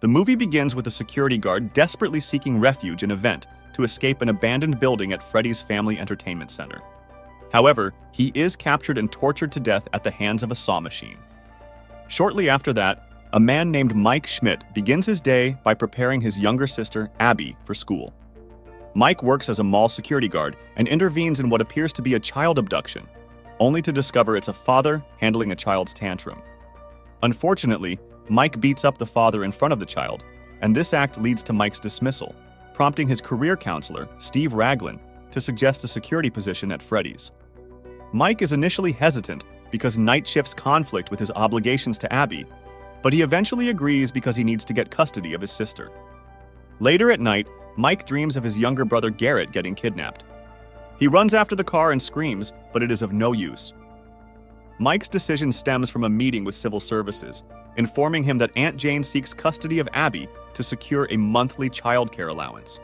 The movie begins with a security guard desperately seeking refuge in a vent to escape an abandoned building at Freddy's Family Entertainment Center. However, he is captured and tortured to death at the hands of a saw machine. Shortly after that, a man named Mike Schmidt begins his day by preparing his younger sister, Abby, for school. Mike works as a mall security guard and intervenes in what appears to be a child abduction, only to discover it's a father handling a child's tantrum. Unfortunately, Mike beats up the father in front of the child, and this act leads to Mike's dismissal, prompting his career counselor, Steve Raglan, to suggest a security position at Freddy's. Mike is initially hesitant because night shifts conflict with his obligations to Abby, but he eventually agrees because he needs to get custody of his sister. Later at night, Mike dreams of his younger brother Garrett getting kidnapped. He runs after the car and screams, but it is of no use. Mike's decision stems from a meeting with civil services, informing him that Aunt Jane seeks custody of Abby to secure a monthly childcare allowance.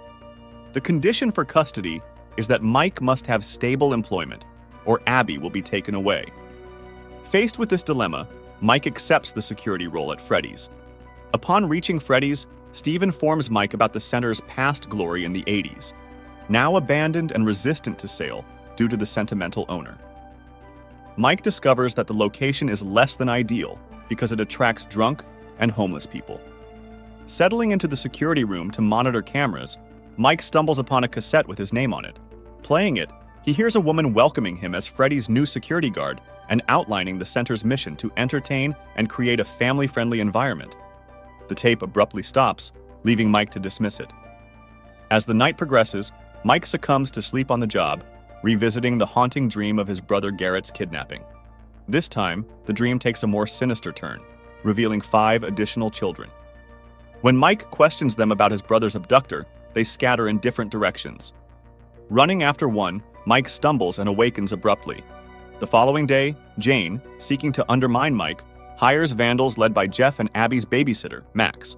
The condition for custody is that Mike must have stable employment, or Abby will be taken away. Faced with this dilemma, Mike accepts the security role at Freddy's. Upon reaching Freddy's, Steve informs Mike about the center's past glory in the 80s, now abandoned and resistant to sale due to the sentimental owner. Mike discovers that the location is less than ideal because it attracts drunk and homeless people. Settling into the security room to monitor cameras, Mike stumbles upon a cassette with his name on it. Playing it, he hears a woman welcoming him as Freddy's new security guard and outlining the center's mission to entertain and create a family-friendly environment. The tape abruptly stops, leaving Mike to dismiss it. As the night progresses, Mike succumbs to sleep on the job, revisiting the haunting dream of his brother Garrett's kidnapping. This time, the dream takes a more sinister turn, revealing 5 additional children. When Mike questions them about his brother's abductor, they scatter in different directions. Running after one, Mike stumbles and awakens abruptly. The following day, Jane, seeking to undermine Mike, hires vandals led by Jeff and Abby's babysitter, Max.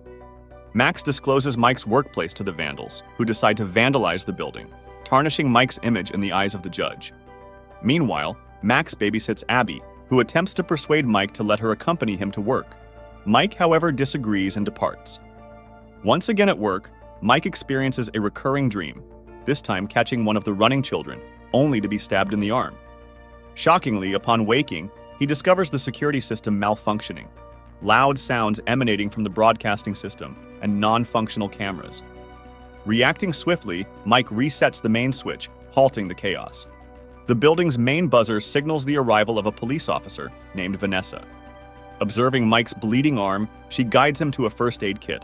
Max discloses Mike's workplace to the vandals, who decide to vandalize the building, tarnishing Mike's image in the eyes of the judge. Meanwhile, Max babysits Abby, who attempts to persuade Mike to let her accompany him to work. Mike, however, disagrees and departs. Once again at work, Mike experiences a recurring dream, this time catching one of the running children, only to be stabbed in the arm. Shockingly, upon waking, he discovers the security system malfunctioning, loud sounds emanating from the broadcasting system, and non-functional cameras. Reacting swiftly, Mike resets the main switch, halting the chaos. The building's main buzzer signals the arrival of a police officer named Vanessa. Observing Mike's bleeding arm, she guides him to a first aid kit.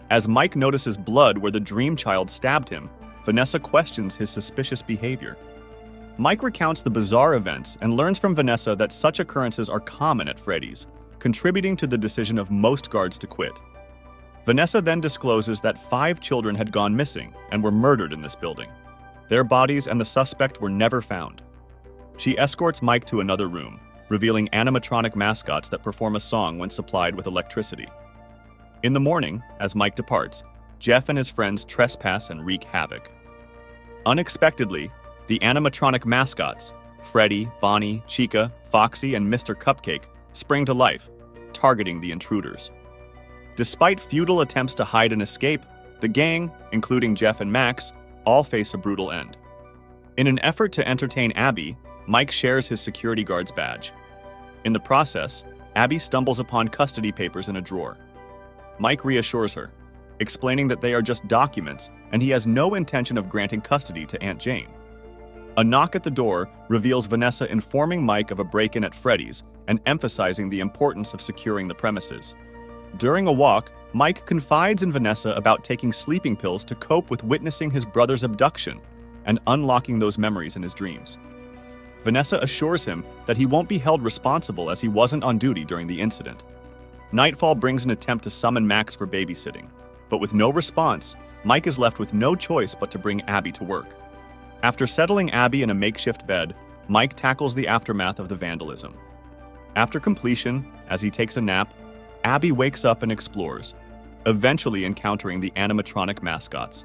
As Mike notices blood where the dream child stabbed him, Vanessa questions his suspicious behavior. Mike recounts the bizarre events and learns from Vanessa that such occurrences are common at Freddy's, contributing to the decision of most guards to quit. Vanessa then discloses that 5 children had gone missing and were murdered in this building. Their bodies and the suspect were never found. She escorts Mike to another room, revealing animatronic mascots that perform a song when supplied with electricity. In the morning, as Mike departs, Jeff and his friends trespass and wreak havoc. Unexpectedly, the animatronic mascots, Freddy, Bonnie, Chica, Foxy, and Mr. Cupcake, spring to life, targeting the intruders. Despite futile attempts to hide and escape, the gang, including Jeff and Max, all face a brutal end. In an effort to entertain Abby, Mike shares his security guard's badge. In the process, Abby stumbles upon custody papers in a drawer. Mike reassures her, explaining that they are just documents and he has no intention of granting custody to Aunt Jane. A knock at the door reveals Vanessa informing Mike of a break-in at Freddy's and emphasizing the importance of securing the premises. During a walk, Mike confides in Vanessa about taking sleeping pills to cope with witnessing his brother's abduction and unlocking those memories in his dreams. Vanessa assures him that he won't be held responsible as he wasn't on duty during the incident. Nightfall brings an attempt to summon Max for babysitting, but with no response, Mike is left with no choice but to bring Abby to work. After settling Abby in a makeshift bed, Mike tackles the aftermath of the vandalism. After completion, as he takes a nap, Abby wakes up and explores, eventually encountering the animatronic mascots.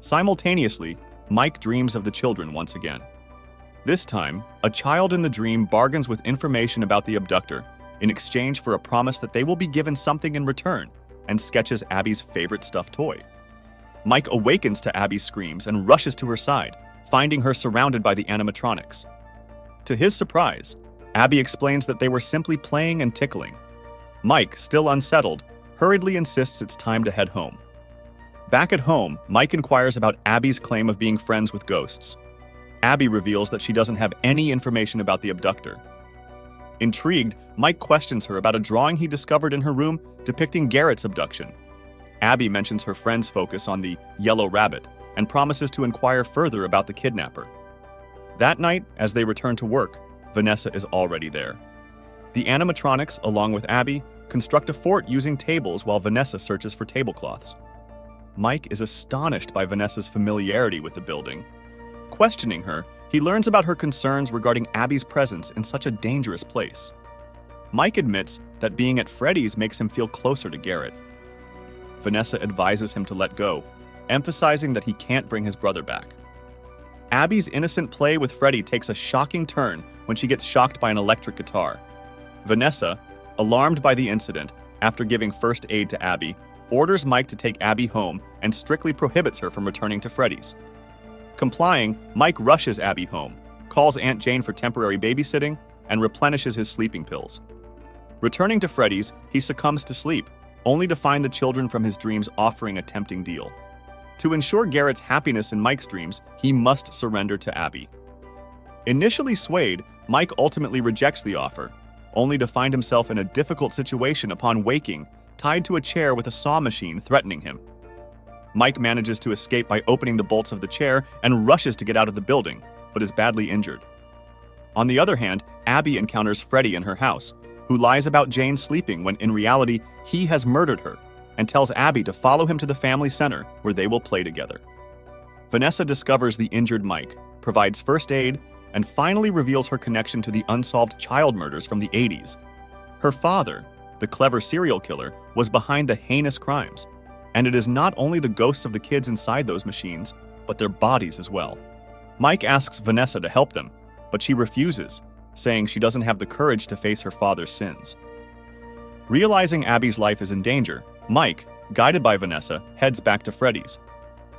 Simultaneously, Mike dreams of the children once again. This time, a child in the dream bargains with information about the abductor in exchange for a promise that they will be given something in return, and sketches Abby's favorite stuffed toy. Mike awakens to Abby's screams and rushes to her side, finding her surrounded by the animatronics. To his surprise, Abby explains that they were simply playing and tickling. Mike, still unsettled, hurriedly insists it's time to head home. Back at home, Mike inquires about Abby's claim of being friends with ghosts. Abby reveals that she doesn't have any information about the abductor. Intrigued, Mike questions her about a drawing he discovered in her room depicting Garrett's abduction. Abby mentions her friend's focus on the yellow rabbit and promises to inquire further about the kidnapper. That night, as they return to work, Vanessa is already there. The animatronics, along with Abby, construct a fort using tables while Vanessa searches for tablecloths. Mike is astonished by Vanessa's familiarity with the building. Questioning her, he learns about her concerns regarding Abby's presence in such a dangerous place. Mike admits that being at Freddy's makes him feel closer to Garrett. Vanessa advises him to let go, emphasizing that he can't bring his brother back. Abby's innocent play with Freddy takes a shocking turn when she gets shocked by an electric guitar. Vanessa, alarmed by the incident, after giving first aid to Abby, orders Mike to take Abby home and strictly prohibits her from returning to Freddy's. Complying, Mike rushes Abby home, calls Aunt Jane for temporary babysitting, and replenishes his sleeping pills. Returning to Freddy's, he succumbs to sleep, only to find the children from his dreams offering a tempting deal. To ensure Garrett's happiness in Mike's dreams, he must surrender to Abby. Initially swayed, Mike ultimately rejects the offer, only to find himself in a difficult situation upon waking, tied to a chair with a saw machine threatening him. Mike manages to escape by opening the bolts of the chair and rushes to get out of the building, but is badly injured. On the other hand, Abby encounters Freddy in her house, who lies about Jane sleeping when in reality he has murdered her, and tells Abby to follow him to the family center where they will play together. Vanessa discovers the injured Mike, provides first aid, and finally reveals her connection to the unsolved child murders from the 80s. Her father, the clever serial killer, was behind the heinous crimes, and it is not only the ghosts of the kids inside those machines, but their bodies as well. Mike asks Vanessa to help them, but she refuses, saying she doesn't have the courage to face her father's sins. Realizing Abby's life is in danger, Mike, guided by Vanessa, heads back to Freddy's.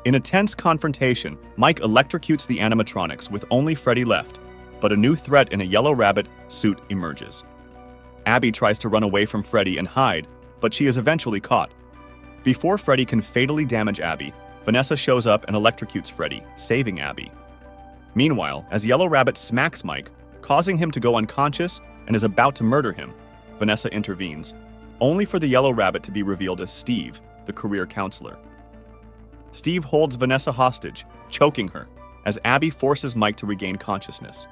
In a tense confrontation, Mike electrocutes the animatronics with only Freddy left, but a new threat in a yellow rabbit suit emerges. Abby tries to run away from Freddy and hide, but she is eventually caught. Before Freddy can fatally damage Abby, Vanessa shows up and electrocutes Freddy, saving Abby. Meanwhile, as Yellow Rabbit smacks Mike, causing him to go unconscious and is about to murder him, Vanessa intervenes, only for the Yellow Rabbit to be revealed as Steve, the career counselor. Steve holds Vanessa hostage, choking her, as Abby forces Mike to regain consciousness.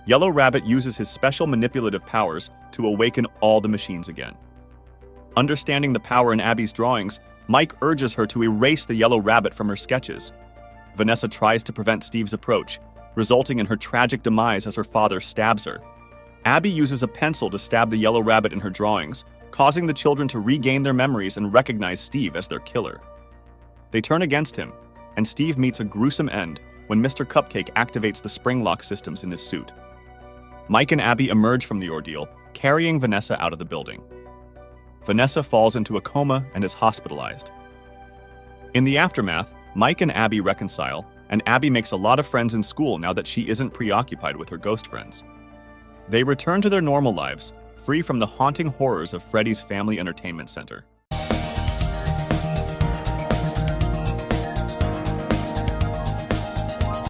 Yellow Rabbit uses his special manipulative powers to awaken all the machines again. Understanding the power in Abby's drawings, Mike urges her to erase the Yellow Rabbit from her sketches. Vanessa tries to prevent Steve's approach, resulting in her tragic demise as her father stabs her. Abby uses a pencil to stab the Yellow Rabbit in her drawings, causing the children to regain their memories and recognize Steve as their killer. They turn against him, and Steve meets a gruesome end when Mr. Cupcake activates the spring lock systems in his suit. Mike and Abby emerge from the ordeal, carrying Vanessa out of the building. Vanessa falls into a coma and is hospitalized. In the aftermath, Mike and Abby reconcile, and Abby makes a lot of friends in school now that she isn't preoccupied with her ghost friends. They return to their normal lives, free from the haunting horrors of Freddy's Family Entertainment Center.